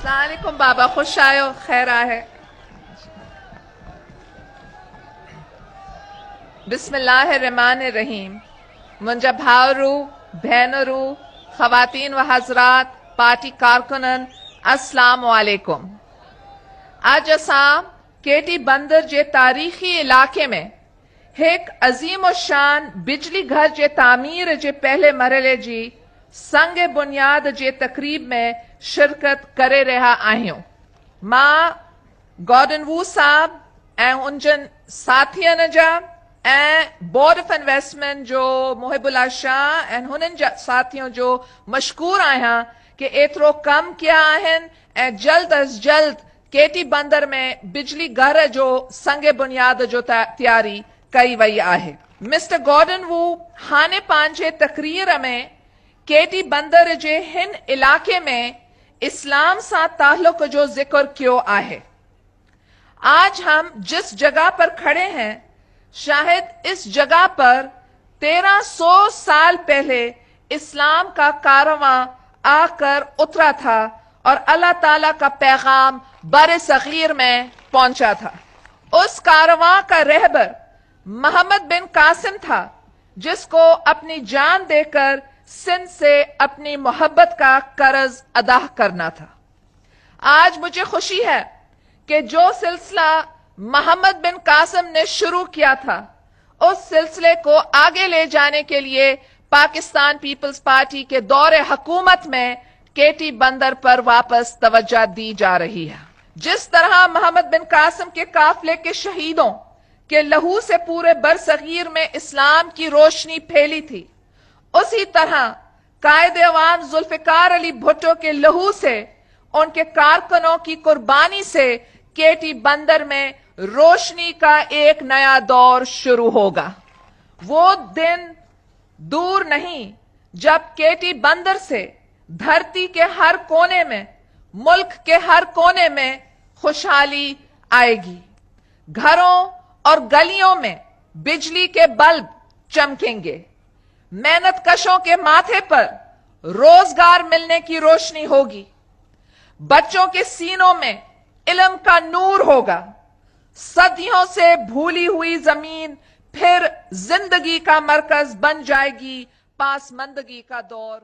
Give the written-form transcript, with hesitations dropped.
السلام علیکم بابا، خوش آئے خیر آئے. بسم اللہ الرحمن الرحیم. منجا بھاورو بہنرو خواتین و حضرات پارٹی کارکنن السلام علیکم. آج اساں کیٹی بندر جے تاریخی علاقے میں ایک عظیم و شان بجلی گھر جے تعمیر جے پہلے مرحلے جی سنگ بنیاد جے تقریب میں شرکت کرے رہا آہیوں. ماں گارڈن وو صاحب ان جن ساتھین جا بورڈ آف انویسٹمنٹ جو محب اللہ شاہ ہنن ساتھیوں جو مشکور آیا کہ ایترو کم کیا آہن جلد از جلد کیٹی بندر میں بجلی گھر جو سنگ بنیاد جو تیاری کئی وئی آہے. مسٹر گارڈن وو ہانے پانچے تقریر میں کیٹی بندر جے ہن علاقے میں اسلام سا تعلق جو ذکر کیو آہے. آج ہم جس جگہ پر کھڑے ہیں شاید اس جگہ پر 1300 سال پہلے اسلام کا کارواں آ کر اترا تھا اور اللہ تعالیٰ کا پیغام بر صغیر میں پہنچا تھا. اس کارواں کا رہبر محمد بن قاسم تھا جس کو اپنی جان دے کر سندھ سے اپنی محبت کا قرض ادا کرنا تھا. آج مجھے خوشی ہے کہ جو سلسلہ محمد بن قاسم نے شروع کیا تھا اس سلسلے کو آگے لے جانے کے لیے پاکستان پیپلز پارٹی کے دور حکومت میں کیٹی بندر پر واپس توجہ دی جا رہی ہے. جس طرح محمد بن قاسم کے قافلے کے شہیدوں کے لہو سے پورے برصغیر میں اسلام کی روشنی پھیلی تھی، اسی طرح قائد عوام ذوالفقار علی بھٹو کے لہو سے ان کے کارکنوں کی قربانی سے کیٹی بندر میں روشنی کا ایک نیا دور شروع ہوگا. وہ دن دور نہیں جب کیٹی بندر سے دھرتی کے ہر کونے میں، ملک کے ہر کونے میں خوشحالی آئے گی. گھروں اور گلیوں میں بجلی کے بلب چمکیں گے. محنت کشوں کے ماتھے پر روزگار ملنے کی روشنی ہوگی. بچوں کے سینوں میں علم کا نور ہوگا. صدیوں سے بھولی ہوئی زمین پھر زندگی کا مرکز بن جائے گی. پاسماندگی کا دور